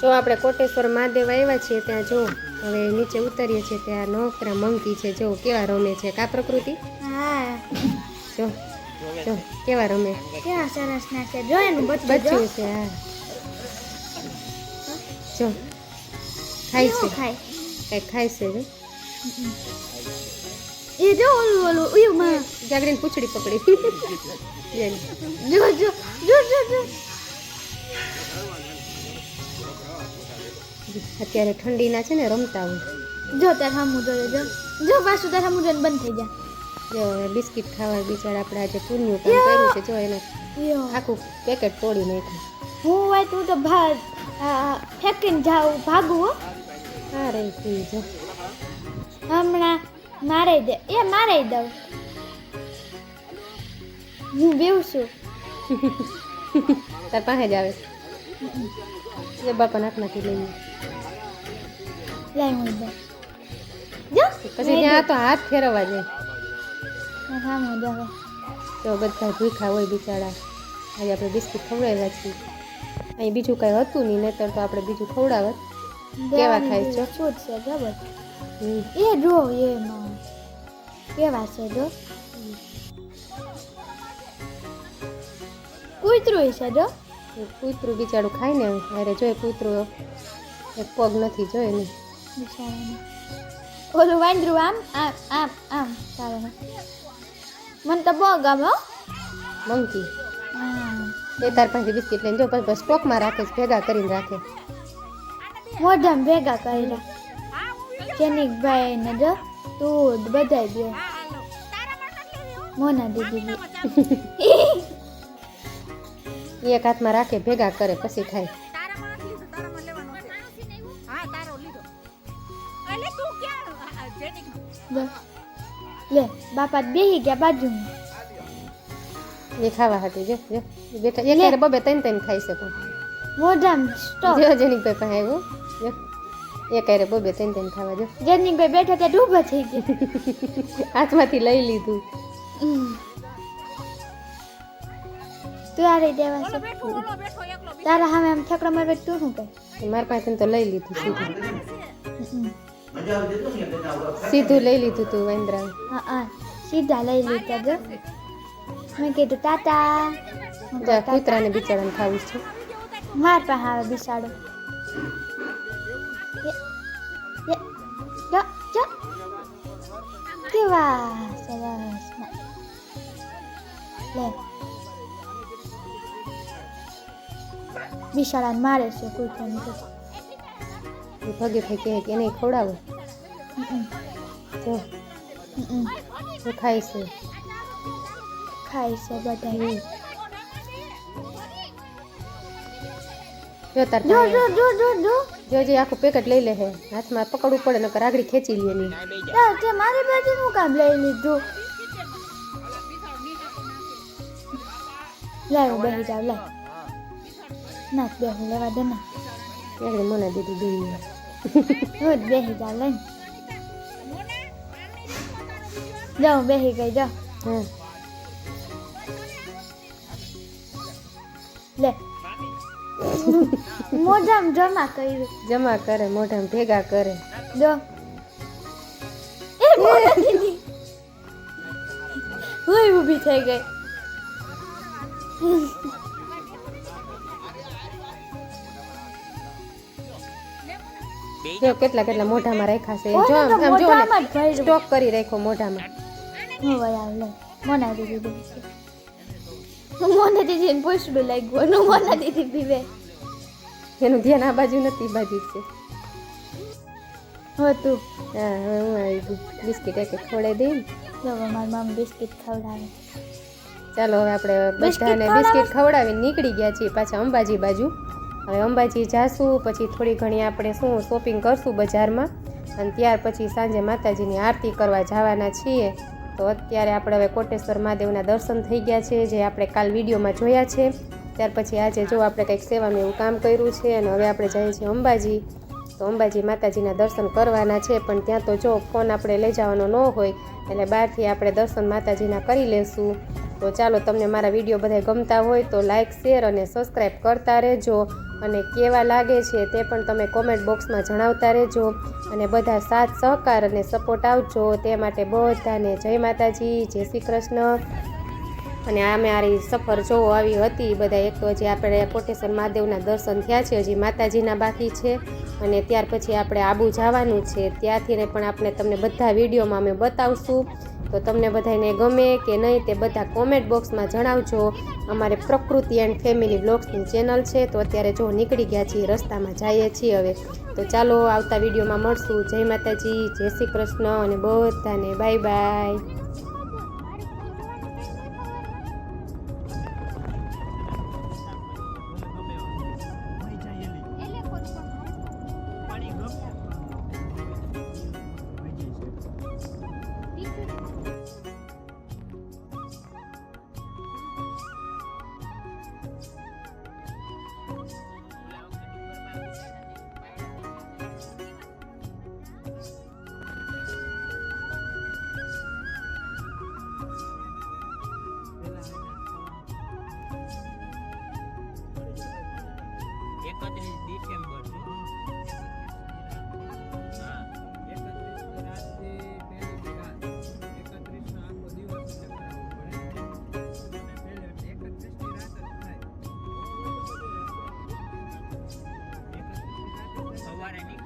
જો આપણે કોટેશ્વર મહાદેવ આવ્યા છીએ ત્યાં જો હવે નીચે ઉતરીએ છીએ ત્યાં નોકરા મંકી છે જો કેવા રમે છે કા પ્રકૃતિ હા જો જો કેવા રમે કેવા સરસ ના છે જો એનું બચ્ચું છે હા જો ખાય છે ખાય કઈ ખાય છે જો એ જો ઓલું ઓલું ઉયું માં જાગરીને પૂંછડી પકડી જો જો જો જો જો અત્યારે ઠંડીના છે ને રમતા હોય જો તાર સામું જો જો જો પાછું તાર સામું જોઈને બંધ થઈ જાય જો બિસ્કિટ ખાવા બિચારા આપણે આજે પુણ્યું કામ કર્યું છે જો એને યો આખું પેકેટ તોડી નાખ્યું હું હોય તું તો ફેંકીને જાઉં ભાગું હો હા રે પી જો હમણાં મારે દે એ મારે દઉં હું બેવું છું તાર પાસે જ આવે એ બાપા નાખમાંથી લઈ લાઈ હું દઉં જો પછી ત્યાં તો હાથ ફેરવવા જાય સામું જાવે તો બધા ભૂખા હોય બિચારા આજે આપણે બિસ્કિટ ખવડાવ્યા છીએ અહીં બીજું કાંઈ હતું નહીં નહીતર તો આપણે બીજું ખવડાવત કેવા ખાય છો શું છે ખબર એ જો એમાં કેવા છે જો કૂતરું છે જો કૂતરું બિચારું ખાય ને અરે જોઈ કૂતરું એક પગ નથી જોઈ ને બિચારાને ઓલું વાંદરું આમ આમ આમ આમ ચાલે મને તો બહુ ગમે મંકી હા એ તાર પાસે બિસ્કિટ લઈને જો પછી સ્ટોકમાં રાખે છે ભેગા કરીને રાખે મોઢામાં ભેગા કર્યા જેનિકભાઈ ને જો દૂધ બધાય દે મોના દીદી એક હાથમાં રાખે ભેગા કરે પછી ખાય લે બાપા બેહી ગયા બાજુમાં એ ખાવા હતી જો જો બેઠા એક હારે બબે ત્રણ ખાઈ શકો મોઢામાં સ્ટોપ જો જેનિકભાઈ પાસે આવ્યો જો એક હારે બબે ત્રણ ખાવા જો જેનિકભાઈ બેઠા ત્યાં ડૂબા થઈ ગયા હાથમાંથી લઈ લીધું તું આ રહી દેવા છે તારા સામે આમ ઠેકડા મારવા તું શું કહે મારા પાસે તો લઈ લીધું સીધું લઈ લીધું તું વાંદરા હા હા સીધા લઈ લીધા જો મેં કીધું ટાટા જા કૂતરાને બિચારાને ખાવું છે માર પાસે આવે બિસાડો કેવા સરસ લે બિસાડાને મારે છે કૂતરાને એ ભગે ભાઈ કહે કે એને ખવડાવો જો જો ખાય છે ખાય છે બધા જો તાર જો પાસે જો જો જો જો જો જે આખું પેકેટ લઈ લે હે હાથમાં પકડવું પડે નકર આગળ ખેંચી લે નહીં તે મારી બાજુ નું કામ લઈ લીધું લાવ બેહી જાવ લાવ ના બેહી લેવા દે ના આગળ મને દીધું દઈએ હું જ બેહી જાવ લઈ જાઉં બેહી ગઈ જાઉં હા લે મોઢામાં જમા કર્યું જમા કરે મોઢામાં ભેગા કરે જો એ મોઢા દીદી હું ઊભી થઈ ગઈ જો કેટલા કેટલા મોઢામાં રાખ્યા છે જો ઓને તો આમ જો મોઢામાં જ ભર્યું. સ્ટોક કરી રાખ્યો મોઢામાં હું વયા લે મોના દીદી બેસી મોના દીદીને પૂછડું લાગ્યું હું મોના દીદી પીવે એનું ધ્યાન આ બાજુ નથી ઈ બાજુ જ છે હતું હા હવે હું આવી ગયું બિસ્કિટ એક એક ખવડાવી દઈ ને જો મારી મમ્મી બિસ્કિટ ખવડાવે ચાલો હવે આપણે બિસ્કિટ બધાને બિસ્કિટ ખવડાવીને નીકળી ગયા છીએ પાછા અંબાજી બાજુ હવે અંબાજી જાશું પછી થોડી ઘણી આપણે શું શોપિંગ કરશું બજારમાં અને ત્યાર પછી સાંજે માતાજીની આરતી કરવા જવાના છીએ તો અત્યારે આપણે હવે કોટેશ્વર મહાદેવના દર્શન થઈ ગયા છે જે આપણે કાલ વિડીયોમાં જોયા છે ત્યાર પછી આજે જો આપણે કંઈક સેવાનું એવું કામ કર્યું છે અને હવે આપણે જઈએ છીએ અંબાજી તો અંબાજી માતાજીના દર્શન કરવાના છે પણ ત્યાં તો જો ફોન આપણે લઈ જવાનો ન હોય એટલે બહારથી આપણે દર્શન માતાજીના કરી લેશું તો ચાલો તમને મારા વિડીયો બધા ગમતા હોય તો લાઇક શેર અને સબસ્ક્રાઈબ કરતા રહેજો અને કેવા લાગે છે તે પણ તમે કોમેન્ટ બોક્સમાં જણાવતા રહેજો અને બધા સાથ સહકાર અને સપોર્ટ આવજો તે માટે બધાને જય માતાજી, જય શ્રી કૃષ્ણ. અને આ મારી સફર જોવો આવી હતી બધા. એક તો હજી આપણે કોટેશ્વર મહાદેવના દર્શન થયા છે, હજી માતાજીના બાકી છે અને ત્યાર પછી આપણે આબુ જવાનું છે. ત્યાંથી પણ આપણે તમને બધા વિડીયોમાં અમે બતાવશું. તો તમને બધાને ગમે કે નહીં તે બધા કોમેન્ટ બોક્સમાં જણાવજો. અમારે પ્રકૃતિ એન્ડ ફેમિલી બ્લોગ્સની ચેનલ છે. તો અત્યારે જો નીકળી ગયા છીએ, રસ્તામાં જઈએ છીએ હવે. તો ચાલો આવતા વિડીયોમાં મળશું. જય માતાજી, જય શ્રી કૃષ્ણ અને બધાને બાય બાય. સવારે